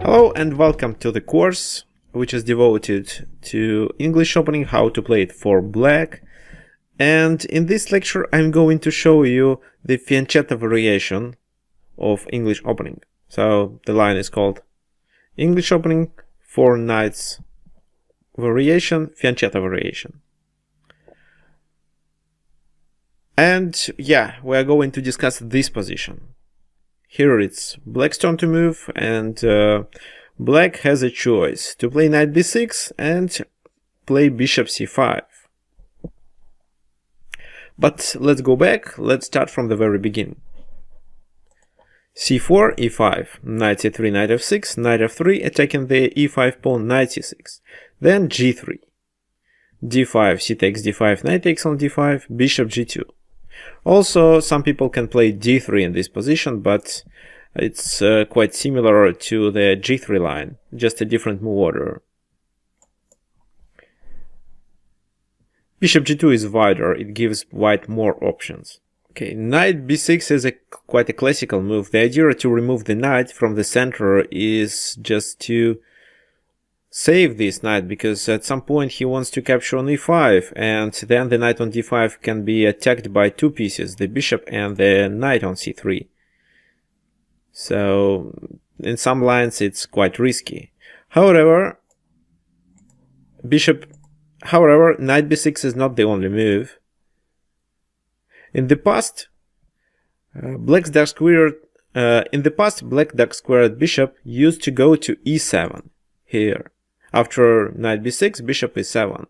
Hello and welcome to the course, which is devoted to English opening, how to play it for black. And in this lecture I'm going to show you the Fianchetto variation of English opening. So the line is called English opening, 4 knights variation, Fianchetto variation. And yeah, we are going to discuss this position. Here it's black's turn to move, and black has a choice to play knight b6 and play bishop c5. But let's go back, let's start from the very beginning. c4, e5, knight c3, knight f6, knight f3, attacking the e5 pawn, knight c6. Then g3, d5, c takes d5, knight takes on d5, bishop g2. Also, some people can play d3 in this position, but it's quite similar to the g3 line, just a different move order. Bishop g2 is wider, it gives white more options. Okay, knight b6 is quite a classical move. The idea to remove the knight from the center is just to save this knight, because at some point he wants to capture on e5, and then the knight on d5 can be attacked by two pieces, the bishop and the knight on c3. So in some lines it's quite risky. However, knight b6 is not the only move. In the past, black dark squared bishop used to go to e7 here. After knight b6, bishop e7.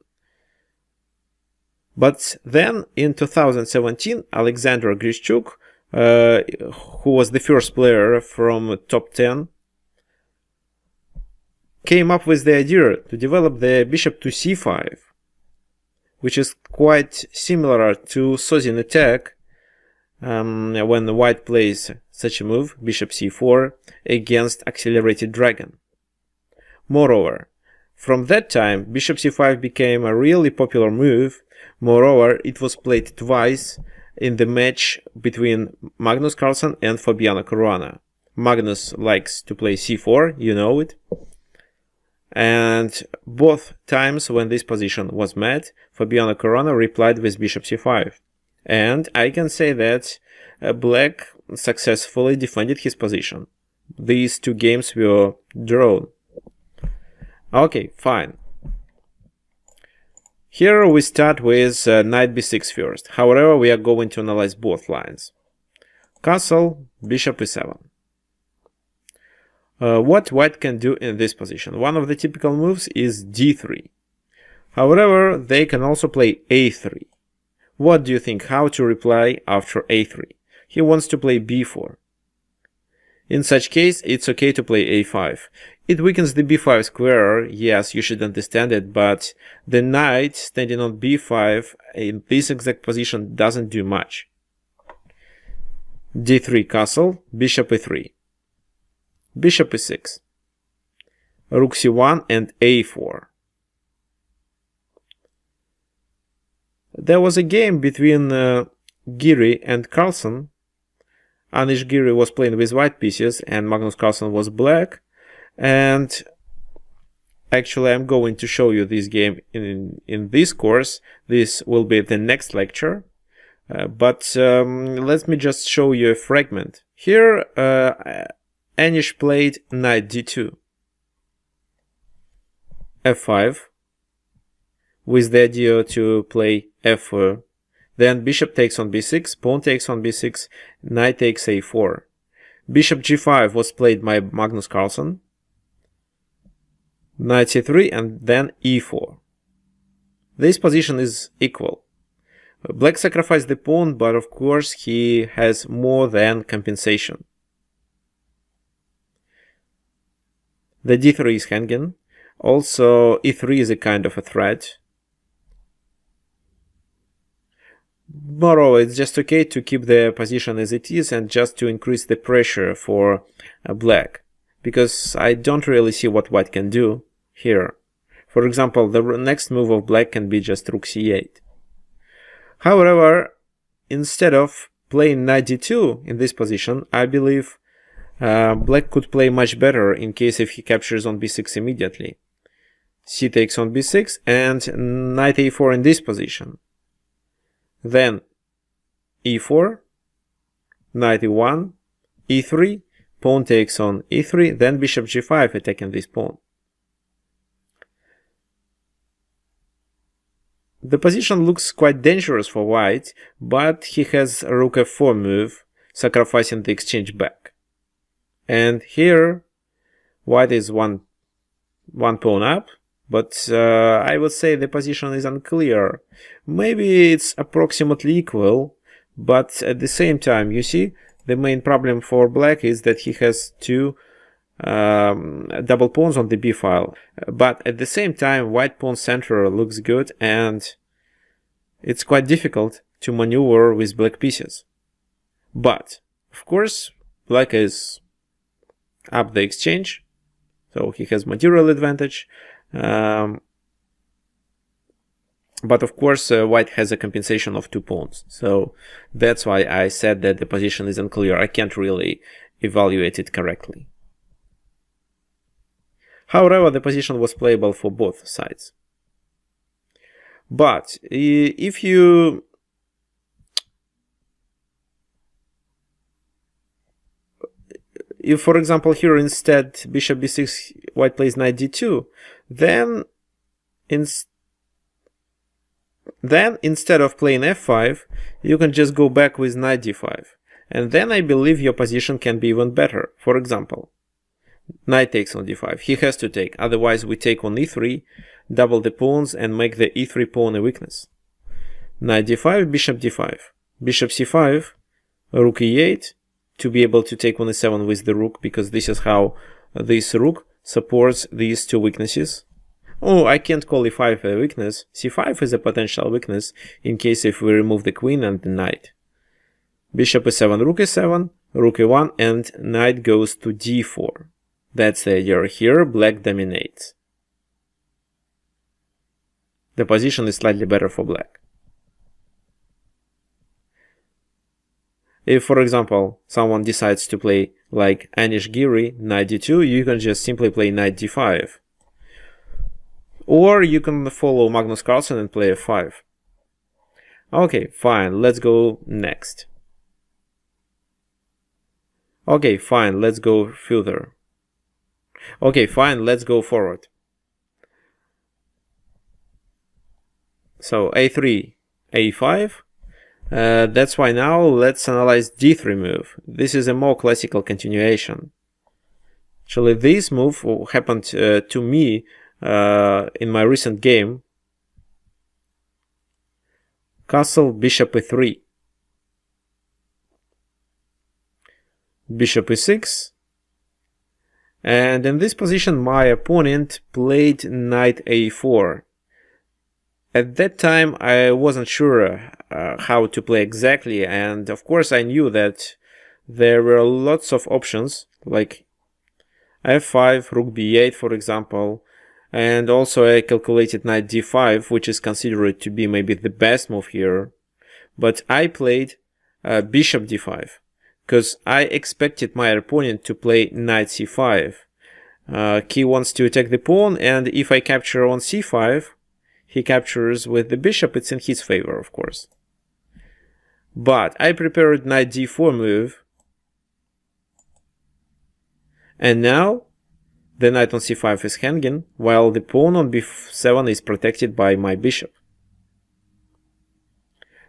But then in 2017, Alexander Grishchuk, who was the first player from top 10, came up with the idea to develop the bishop to c5, which is quite similar to Sozin attack when white plays such a move, bishop c4, against accelerated dragon. Moreover, from that time, bishop c5 became a really popular move. Moreover, it was played twice in the match between Magnus Carlsen and Fabiano Caruana. Magnus likes to play c4, you know it. And both times when this position was met, Fabiano Caruana replied with bishop c5. And I can say that black successfully defended his position. These two games were drawn. Okay, fine. Here we start with knight b6 first. However, we are going to analyze both lines. Castle, bishop e7. What white can do in this position? One of the typical moves is d3. However, they can also play a3. What do you think? How to reply after a3? He wants to play b4. In such case, it's okay to play a5. It weakens the b5 square, yes, you should understand it, but the knight standing on b5 in this exact position doesn't do much. d3 castle, bishop e3. Bishop e6. Rook c1 and a4. There was a game between Garry and Carlsen. Anish Garry was playing with white pieces and Magnus Carlsen was black. And actually I'm going to show you this game in this course. This will be the next lecture. But let me just show you a fragment. Here Anish played knight d2. f5 with the idea to play f4. Then bishop takes on b6, pawn takes on b6, knight takes a4. Bishop g5 was played by Magnus Carlsen. Knight c3 and then e4. This position is equal. Black sacrificed the pawn, but of course he has more than compensation. The d3 is hanging. Also, e3 is a kind of a threat. Moreover, it's just okay to keep the position as it is and just to increase the pressure for black, because I don't really see what white can do here. For example, the next move of black can be just rook c8. However, instead of playing knight d2 in this position, I believe black could play much better in case if he captures on b6 immediately. C takes on b6 and knight a4 in this position. Then e4, knight e1, e3, pawn takes on e3, then bishop g5 attacking this pawn. The position looks quite dangerous for white, but he has a rook f4 move, sacrificing the exchange back. And here, white is one pawn up, but I would say the position is unclear. Maybe it's approximately equal, but at the same time, you see, the main problem for black is that he has two double pawns on the b file. But at the same time, white pawn center looks good, and it's quite difficult to maneuver with black pieces. But, of course, black is up the exchange, so he has material advantage. But of course, white has a compensation of two pawns. So that's why I said that the position is unclear. I can't really evaluate it correctly. However, the position was playable for both sides. But if for example here instead bishop b6 white plays knight d2, then instead of playing f5 you can just go back with knight d5, and then I believe your position can be even better. For example, knight takes on d5, he has to take, otherwise we take on e3, double the pawns and make the e3 pawn a weakness. Knight d5, bishop d5, bishop c5, rook e8, to be able to take on e7 with the rook, because this is how this rook supports these two weaknesses. Oh, I can't call e5 a weakness. c5 is a potential weakness in case if we remove the queen and the knight. Bishop e7, rook e1, and knight goes to d4. That's the idea here. Black dominates. The position is slightly better for black. If, for example, someone decides to play like Anish Giri, knight d2, you can just simply play knight d5. Or you can follow Magnus Carlsen and play f5. Okay, fine, let's go next. Okay, fine, let's go further. Okay, fine, let's go forward. So a3, a5. That's why now let's analyze d3 move. This is a more classical continuation. Actually, this move happened to me in my recent game. Castle, bishop e3. Bishop e6. And in this position, my opponent played knight a4. At that time, I wasn't sure how to play exactly, and of course I knew that there were lots of options, like f5, rook b8 for example, and also I calculated knight d5, which is considered to be maybe the best move here. But I played bishop d5, because I expected my opponent to play knight c5. He wants to attack the pawn, and if I capture on c5, he captures with the bishop, it's in his favor, of course. But I prepared knight d4 move, and now the knight on c5 is hanging, while the pawn on b7 is protected by my bishop.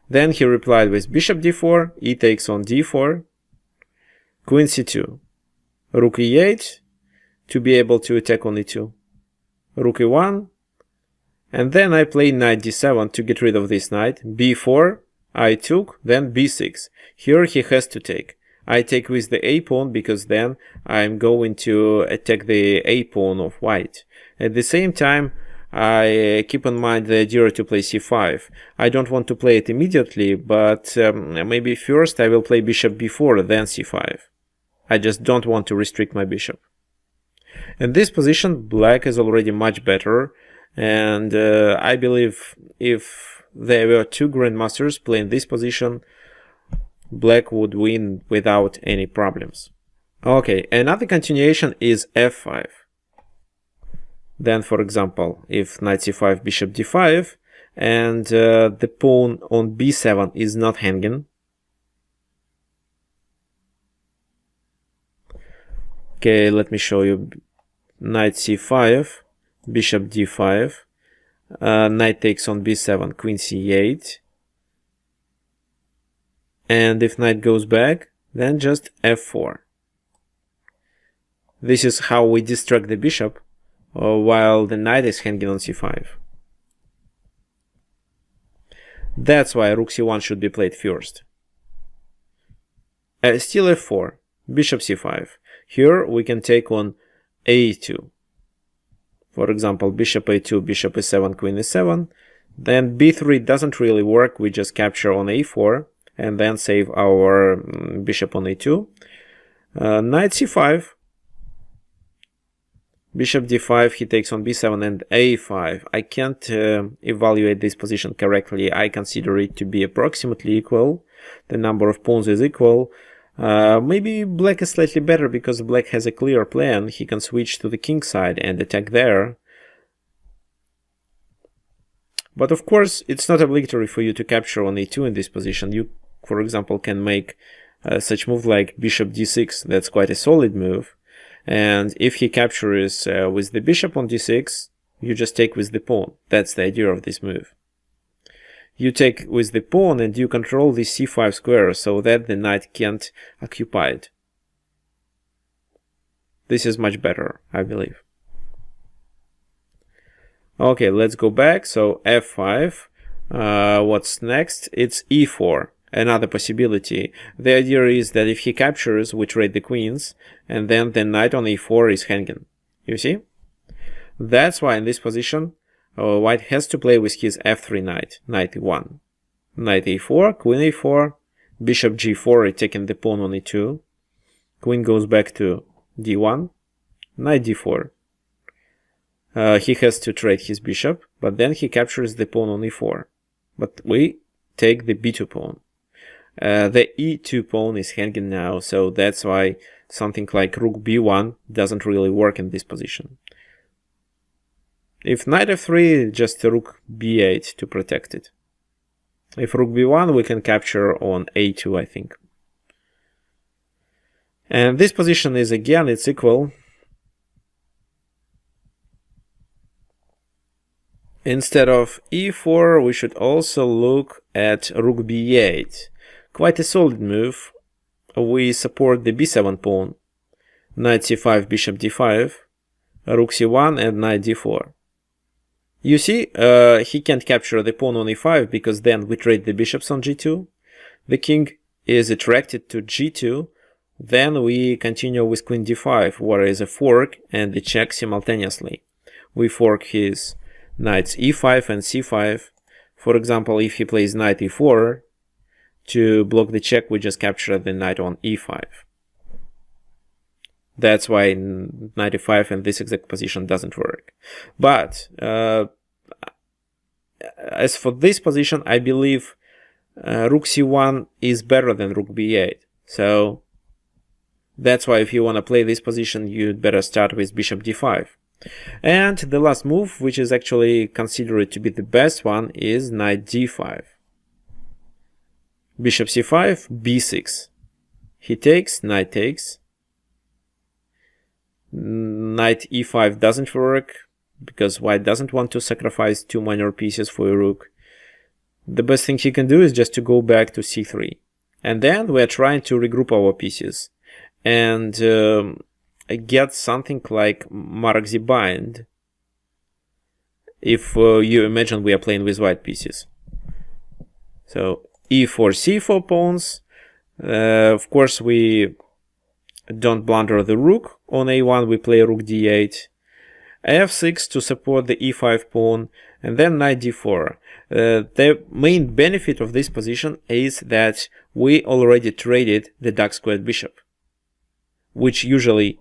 Then he replied with bishop d4, e takes on d4, queen c2, rook e8, to be able to attack on e2, rook e1, and then I play knight d7 to get rid of this knight, b4, I took, then b6. Here he has to take. I take with the a pawn because then I'm going to attack the a pawn of white. At the same time, I keep in mind the idea to play c5. I don't want to play it immediately, but maybe first I will play bishop b4, then c5. I just don't want to restrict my bishop. In this position, black is already much better. And I believe if there were two grandmasters playing this position, black would win without any problems. Okay, another continuation is f5. Then, for example, if knight c5, bishop d5, and the pawn on b7 is not hanging. Okay, let me show you. Knight c5, bishop d5, knight takes on b7, queen c8. And if knight goes back, then just f4. This is how we distract the bishop while the knight is hanging on c5. That's why rook c1 should be played first. Still f4, bishop c5. Here we can take on a2. For example, bishop a2, bishop e7, queen e7. Then b3 doesn't really work, we just capture on a4 and then save our bishop on a2. Knight c5, bishop d5, he takes on b7 and a5. I can't evaluate this position correctly. I consider it to be approximately equal. The number of pawns is equal. Maybe black is slightly better because black has a clear plan. He can switch to the king side and attack there. But of course, it's not obligatory for you to capture on a2 in this position. You, for example, can make such move like bishop d6. That's quite a solid move. And if he captures with the bishop on d6, you just take with the pawn. That's the idea of this move. You take with the pawn and you control the c5 square so that the knight can't occupy it. This is much better, I believe. Okay, let's go back. So f5. What's next? It's e4. Another possibility. The idea is that if he captures, we trade the queens, and then the knight on e4 is hanging. You see? That's why in this position, white has to play with his f3 knight, knight e1. Knight a4, queen a4, bishop g4, taking the pawn on e2. Queen goes back to d1, knight d4. He has to trade his bishop, but then he captures the pawn on e4. But we take the b2 pawn. The e2 pawn is hanging now, so that's why something like rook b1 doesn't really work in this position. If knight f3, just rook b8 to protect it. If rook b1, we can capture on a2, I think. And this position is, again, it's equal. Instead of e4, we should also look at rook b8. Quite a solid move. We support the b7 pawn. Knight c5, bishop d5, rook c1 and knight d4. You see, he can't capture the pawn on e5 because then we trade the bishops on g2. The king is attracted to g2. Then we continue with queen d5, where is a fork and a check simultaneously. We fork his knights e5 and c5. For example, if he plays knight e4, to block the check, we just capture the knight on e5. That's why knight e5 in this exact position doesn't work. But as for this position, I believe rook c1 is better than rook b8. So that's why if you want to play this position, you'd better start with bishop d5. And the last move, which is actually considered to be the best one, is knight d5. Bishop c5, b6. He takes, knight takes. Knight e5 doesn't work, because white doesn't want to sacrifice two minor pieces for a rook. The best thing he can do is just to go back to c3. And then we're trying to regroup our pieces. And get something like Mark-Z bind. If you imagine we are playing with white pieces. So e4, c4 pawns. Of course, we don't blunder the rook. On a1, we play rook d8. f6 to support the e5 pawn. And then knight d4. The main benefit of this position is that we already traded the dark squared bishop, which usually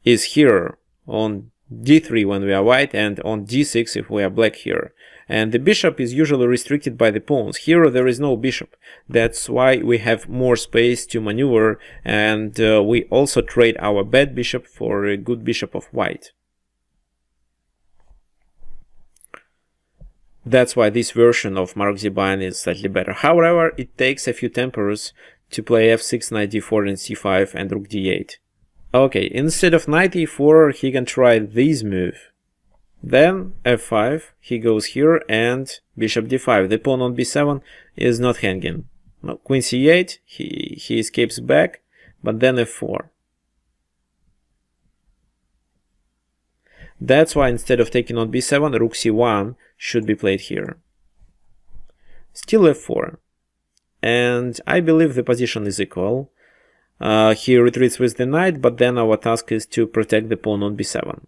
is here on d3 when we are white and on d6 if we are black here. and the bishop is usually restricted by the pawns. Here there is no bishop. That's why we have more space to maneuver, and we also trade our bad bishop for a good bishop of white. That's why this version of Mark Zibine is slightly better. However, it takes a few tempers to play f6, knight d4, and c5, and rook d8. Okay, instead of knight e4, he can try this move. Then f5, he goes here, and bishop d5. The pawn on b7 is not hanging. No, queen c8, he escapes back, but then f4. That's why instead of taking on b7, rook c1 should be played here. Still f4. And I believe the position is equal. He retreats with the knight, but then our task is to protect the pawn on b7.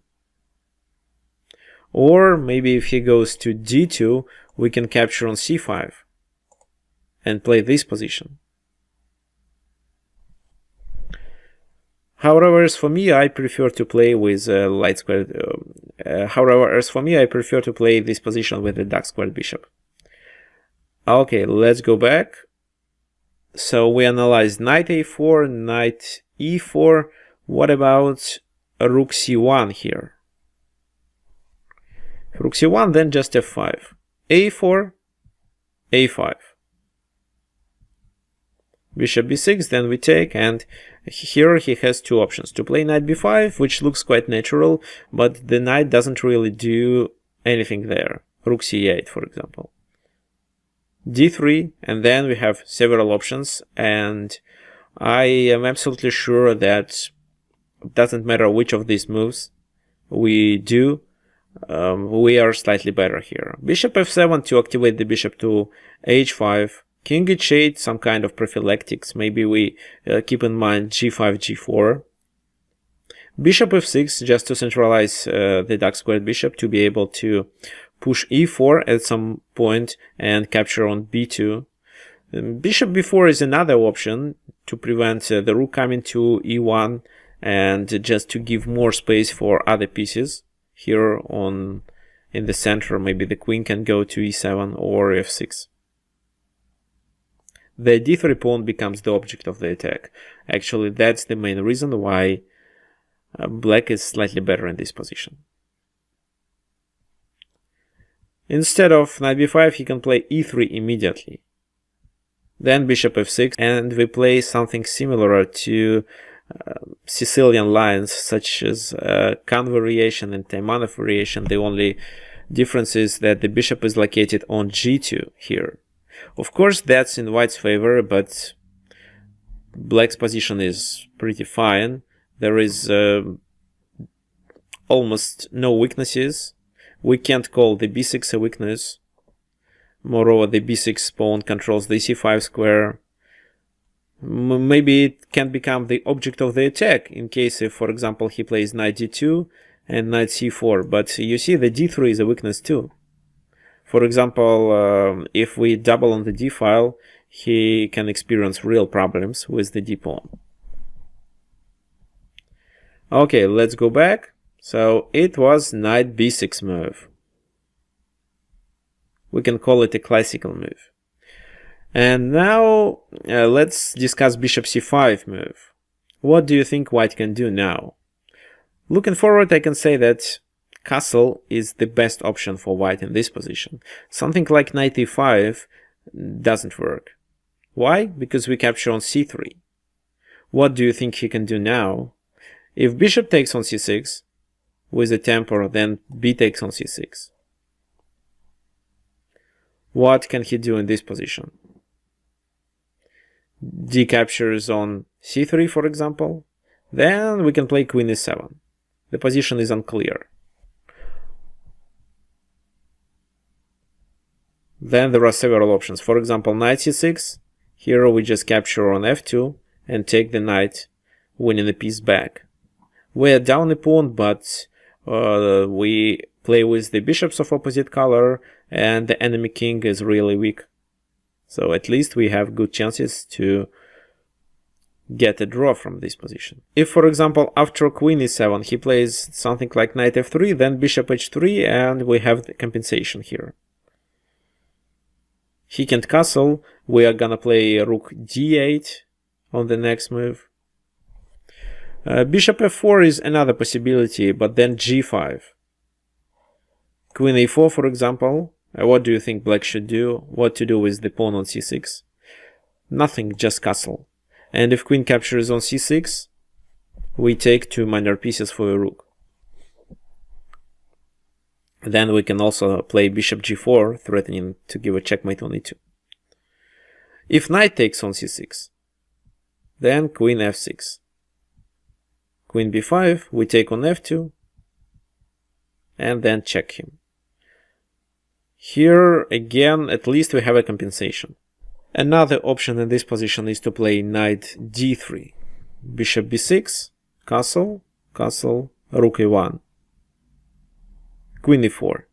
Or maybe if he goes to d2, we can capture on c5 and play this position. However, as for me, I prefer to play with light squared. I prefer to play this position with the dark squared bishop. Okay, let's go back. So we analyzed knight a4, knight e4. What about rook c1 here? Rook c1, then just f5. a4, a5. Bishop b6, then we take, and here he has two options. To play knight b5, which looks quite natural, but the knight doesn't really do anything there. Rook c8, for example. d3, and then we have several options, and I am absolutely sure that it doesn't matter which of these moves we do, we are slightly better here. Bishop f7 to activate the bishop to h5. King h8, some kind of prophylactics. Maybe we keep in mind g5, g4. Bishop f6, just to centralize the dark squared bishop to be able to push e4 at some point and capture on b2. Bishop b4 is another option to prevent the rook coming to e1 and just to give more space for other pieces. Here in the center, maybe the queen can go to e7 or f6. The d3 pawn becomes the object of the attack. Actually, that's the main reason why black is slightly better in this position. Instead of knight b5, he can play e3 immediately. Then bishop f6, and we play something similar to Sicilian lines, such as Kan variation and Taimanov variation. The only difference is that the bishop is located on g2 here. Of course, that's in white's favor, but black's position is pretty fine. There is almost no weaknesses. We can't call the b6 a weakness. Moreover, the b6 pawn controls the c5 square. Maybe it can become the object of the attack in case if, for example, he plays knight d2 and knight c4. But you see, the d3 is a weakness too. For example, if we double on the d file, he can experience real problems with the d pawn. Okay, let's go back. So it was knight b6 move. We can call it a classical move. And now let's discuss bishop c5 move. What do you think white can do now? Looking forward, I can say that castle is the best option for white in this position. Something like knight e5 doesn't work. Why? Because we capture on c3. What do you think he can do now? If bishop takes on c6 with a temper, then b takes on c6. What can he do in this position? D captures on c3, for example. Then we can play queen e7. The position is unclear. Then there are several options. For example, knight c6. Here we just capture on f2 and take the knight, winning the piece back. We're down a pawn, but we play with the bishops of opposite color, and the enemy king is really weak. So at least we have good chances to get a draw from this position. If, for example, after queen e7, he plays something like knight f3, then bishop h3, and we have the compensation here. He can't castle. We are gonna play rook d8 on the next move. Bishop f4 is another possibility, but then g5. Queen a4, for example. What do you think black should do? What to do with the pawn on c6? Nothing, just castle. And if queen captures on c6, we take two minor pieces for a rook. Then we can also play bishop g4, threatening to give a checkmate on e2. If knight takes on c6, then queen f6. Queen b5, we take on f2, and then check him. Here, again, at least we have a compensation. Another option in this position is to play knight d3, bishop b6, castle, castle, rook a1, queen e4.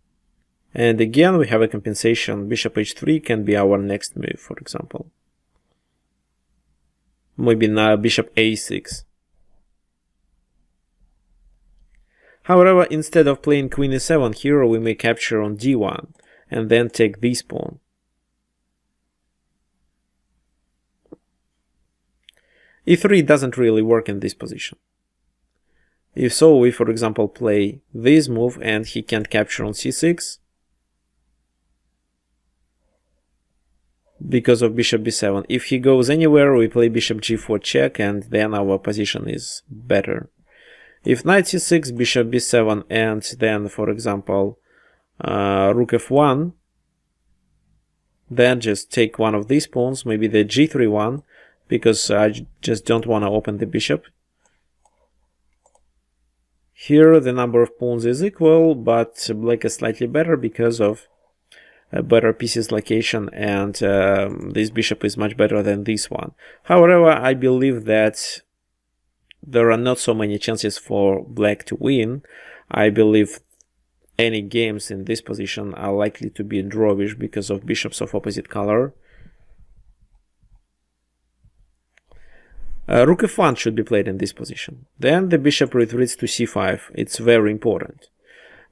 And again, we have a compensation. Bishop h3 can be our next move, for example. Maybe now bishop a6. However, instead of playing queen e7 here, we may capture on d1 and then take this pawn. e3 doesn't really work in this position. If so, we, for example, play this move and he can't capture on c6 because of bishop b7. If he goes anywhere, we play bishop g4 check, and then our position is better. If knight c6, bishop b7, and then, for example, rook f1, then just take one of these pawns, maybe the g3 one, because I just don't want to open the bishop. Here the number of pawns is equal, but black is slightly better because of a better pieces location, and this bishop is much better than this one. However, I believe that there are not so many chances for black to win. I believe any games in this position are likely to be drawish because of bishops of opposite color. Rook f1 should be played in this position. Then the bishop retreats to c5. It's very important.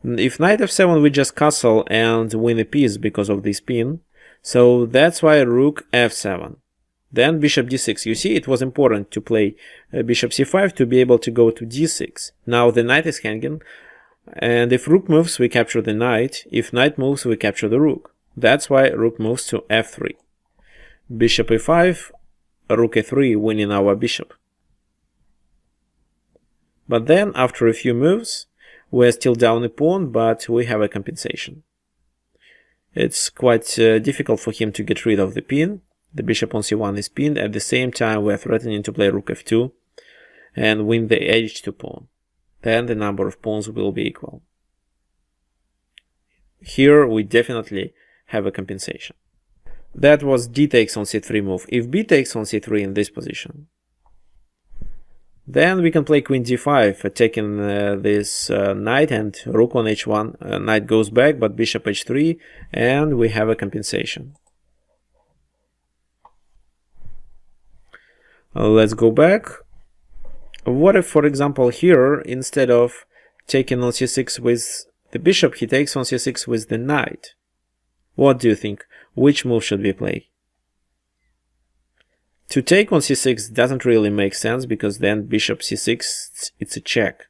If knight f7, we just castle and win a piece because of this pin. So that's why rook f7. Then bishop d6. You see, it was important to play bishop c5 to be able to go to d6. Now the knight is hanging, and if rook moves, we capture the knight. If knight moves, we capture the rook. That's why rook moves to f3. Bishop a5, rook a3, winning our bishop. But then, after a few moves, we're still down a pawn, but we have a compensation. It's quite difficult for him to get rid of the pin. The bishop on c1 is pinned. At the same time, we are threatening to play rook f2 and win the h2 pawn. Then the number of pawns will be equal. Here we definitely have a compensation. That was d takes on c3 move. If b takes on c3 in this position, then we can play queen d5, attacking this knight, and rook on h1. Knight goes back, but bishop h3, and we have a compensation. Let's go back. What if, for example, here, instead of taking on c6 with the bishop, he takes on c6 with the knight? What do you think? Which move should we play? To take on c6 doesn't really make sense, because then bishop c6, it's a check.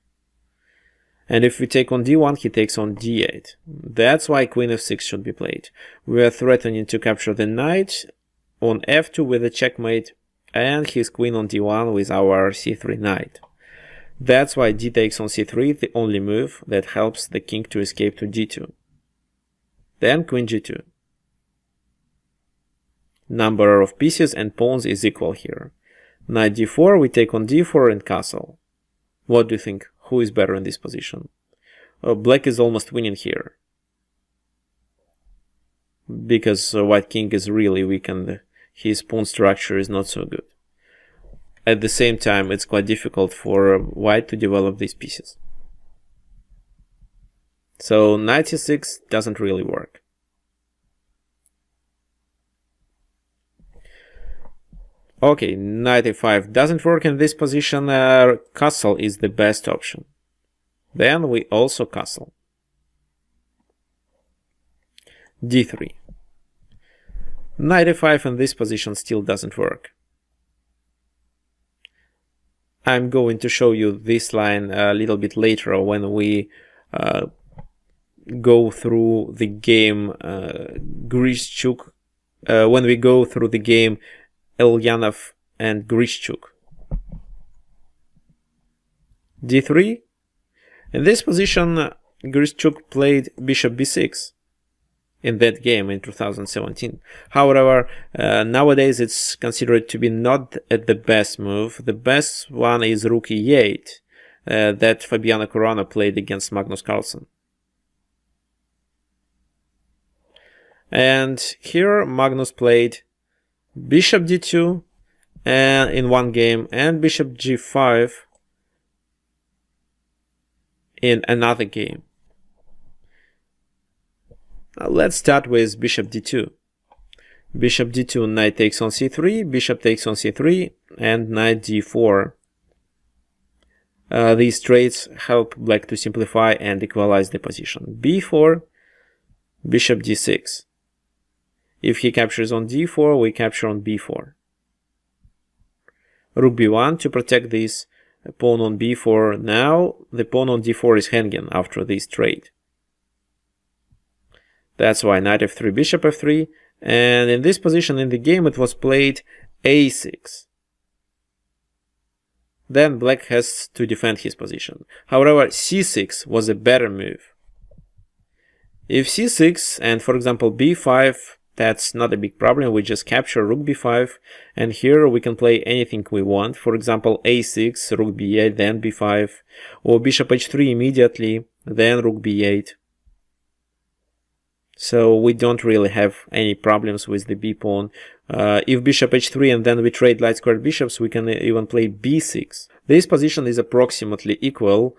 And if we take on d1, he takes on d8. That's why queen f6 should be played. We are threatening to capture the knight on f2 with a checkmate, and his queen on d1 with our c3 knight. That's why d takes on c3, the only move that helps the king to escape to d2. Then queen g2. Number of pieces and pawns is equal here. Knight d4, we take on d4 and castle. What do you think? Who is better in this position? Black is almost winning here, because white king is really weak and his pawn structure is not so good. At the same time, it's quite difficult for white to develop these pieces. So knight c6 doesn't really work. Okay, knight a5 doesn't work in this position. Castle is the best option. Then we also castle. d3. Knight f5 in this position still doesn't work. I'm going to show you this line a little bit later when we go through the game Grishchuk, when we go through the game Elyanov and Grishchuk. d3. In this position, Grishchuk played bishop b6 in that game in 2017. However, nowadays it's considered to be not the best move. The best one is rook e8 that Fabiano Caruana played against Magnus Carlsen. And here Magnus played bishop d2 in one game and bishop g5 in another game. Now let's start with bishop d2. Bishop d2, knight takes on c3, bishop takes on c3, and knight d4. These traits help black to simplify and equalize the position. b4, bishop d6. If he captures on d4, we capture on b4. Rook b1 to protect this pawn on b4. Now the pawn on d4 is hanging after this trade. That's why knight f3, bishop f3, and in this position in the game it was played a6. Then black has to defend his position. However, c6 was a better move. If c6 and for example b5, that's not a big problem. We just capture rook b5, and here we can play anything we want. For example, a6, rook b8, then b5, or bishop h3 immediately, then rook b8. So we don't really have any problems with the b pawn. If bishop h3 and then we trade light squared bishops, we can even play b6. This position is approximately equal.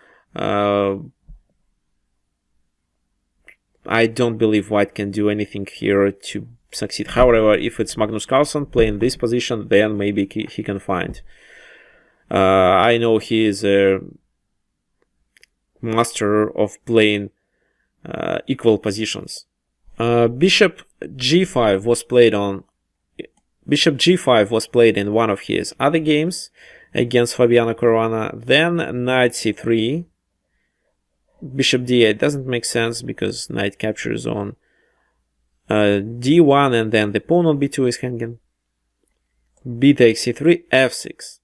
I don't believe white can do anything here to succeed. However, if it's Magnus Carlsen playing this position, then maybe he can find. I know he is a master of playing equal positions. Bishop g5 was played in one of his other games against Fabiano Caruana. Then knight c3, bishop d8 doesn't make sense because knight captures on d1, and then the pawn on b2 is hanging. B takes c3, f6,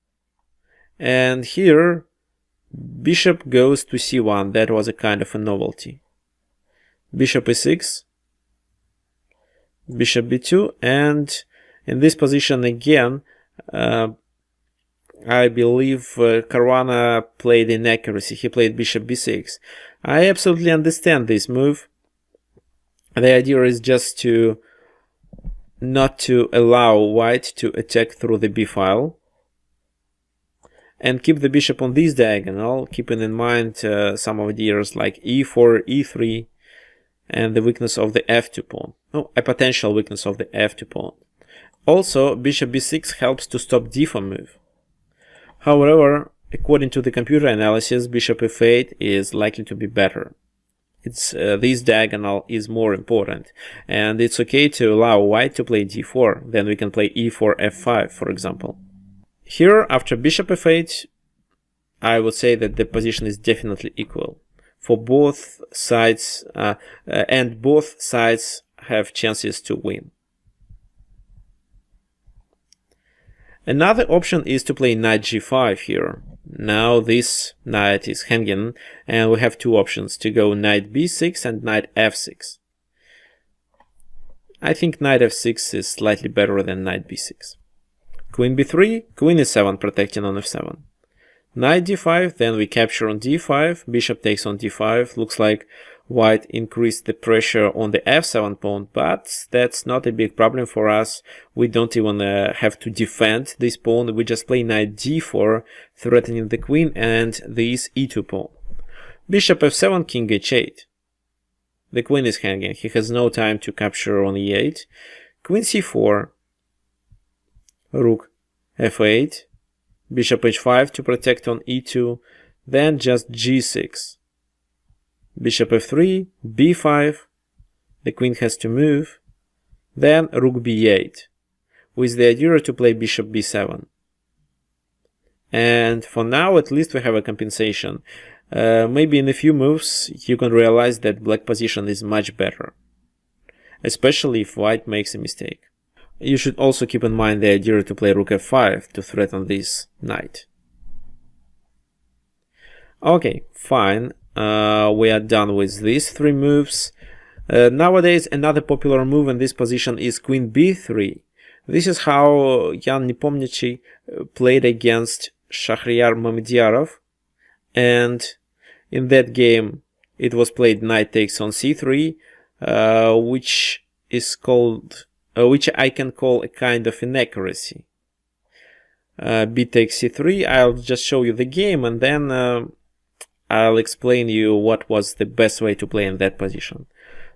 and here bishop goes to c1. That was a kind of a novelty. Bishop e6, bishop b2, and in this position again, I believe Caruana played inaccuracy. He played bishop b6. I absolutely understand this move. The idea is just to not to allow white to attack through the b file and keep the bishop on this diagonal, keeping in mind some ideas like e4, e3, and the weakness of the f2 pawn. Oh, a potential weakness of the f2 pawn. Also, bishop b6 helps to stop d4 move. However, according to the computer analysis, bishop f8 is likely to be better. It's this diagonal is more important, and it's okay to allow white to play d4. Then we can play e4, f5, for example. Here, after bishop f8, I would say that the position is definitely equal for both sides, and both sides have chances to win. Another option is to play knight g5 here. Now this knight is hanging, and we have two options to go knight b6 and knight f6. I think knight f6 is slightly better than knight b6. Queen b3, queen e7 protecting on f7. Knight d5, then we capture on d5, bishop takes on d5. Looks like white increased the pressure on the f7 pawn, but that's not a big problem for us. We don't even have to defend this pawn. We just play knight d4, threatening the queen and this e2 pawn. Bishop f7, king h8. The queen is hanging. He has no time to capture on e8. Queen c4, rook f8, bishop h5 to protect on e2, then just g6. Bishop f3, b5, the queen has to move, Then rook b8, with the idea to play bishop b7. And for now, at least we have a compensation. Maybe in a few moves you can realize that black position is much better, especially if white makes a mistake. You should also keep in mind the idea to play rook f5 to threaten this knight. Okay, fine. We are done with these three moves. Nowadays, another popular move in this position is queen b3. This is how Jan Nepomniachtchi played against Shahryar Mamediyarov, and in that game it was played knight takes on c3, which I can call a kind of inaccuracy. B takes c3. I'll just show you the game, and then I'll explain you what was the best way to play in that position.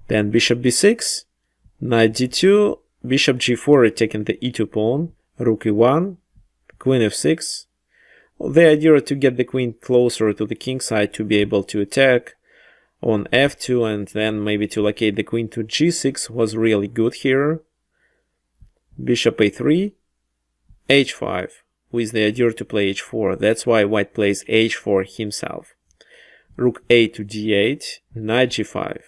Then bishop b6, knight d2, bishop g4 attacking the e2 pawn, rook e1, queen f6. The idea to get the queen closer to the king side to be able to attack on f2 and then maybe to locate the queen to g6 was really good here. Bishop a3, h5, with the idea to play h4. That's why white plays h4 himself. Rook a to d8, knight g5,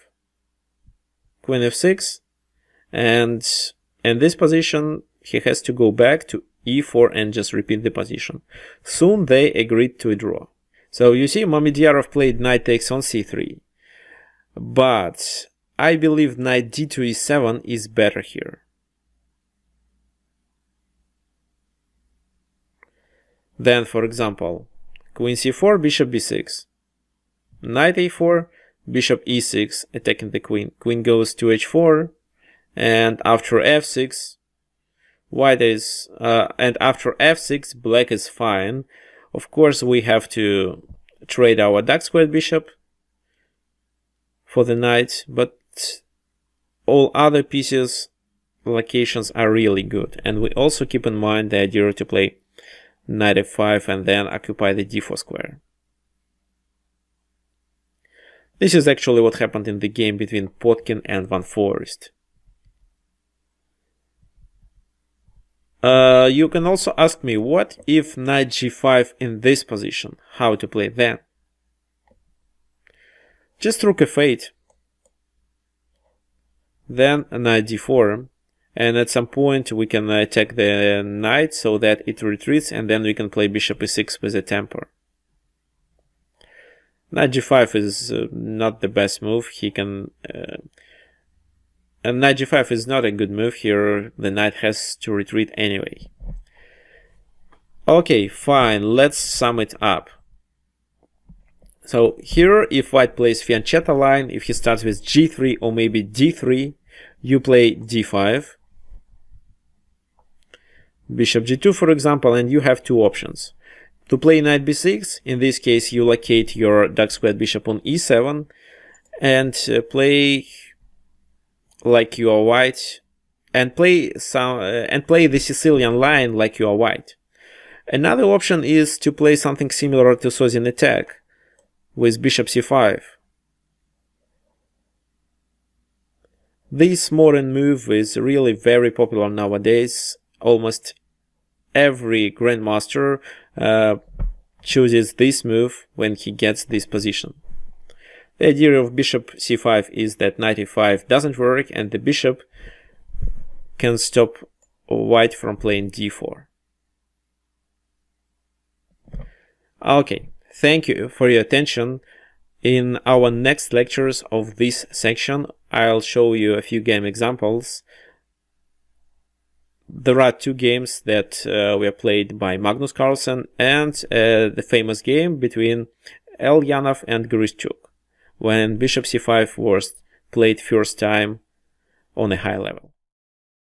queen f6, and in this position he has to go back to e4 and just repeat the position. Soon they agreed to a draw. So you see, Mamediyarov played knight takes on c3, but I believe knight d to e7 is better here. Then, for example, queen c4, bishop b6, knight a4, bishop e6, attacking the queen. Queen goes to h4, and after f6, white is, and after f6, black is fine. Of course, we have to trade our dark squared bishop for the knight, but all other pieces, locations are really good. And we also keep in mind the idea to play knight f5 and then occupy the d4 square. This is actually what happened in the game between Potkin and Van Foreest. You can also ask me, what if knight g5 in this position? How to play then? Just rook f8, then knight d4, and at some point we can attack the knight so that it retreats, and then we can play bishop e6 with a temper. Knight g5 is not the best move. And knight g5 is not a good move here. The knight has to retreat anyway. Okay, fine. Let's sum it up. So here, if white plays Fianchetto line, if he starts with g3 or maybe d3, you play d5, bishop g2, for example, and you have two options. To play knight b6, in this case you locate your dark squared bishop on e7 and play like you are white, and play the Sicilian line like you are white. Another option is to play something similar to Sozin attack with bishop c5. This modern move is really very popular nowadays. Almost every grandmaster chooses this move when he gets this position. The idea of bishop c5 is that knight e5 doesn't work and the bishop can stop white from playing d4. Okay, thank you for your attention. In our next lectures of this section, I'll show you a few game examples. There are two games that were played by Magnus Carlsen and the famous game between Elyanov and Grishchuk, when bishop c5 was played first time on a high level.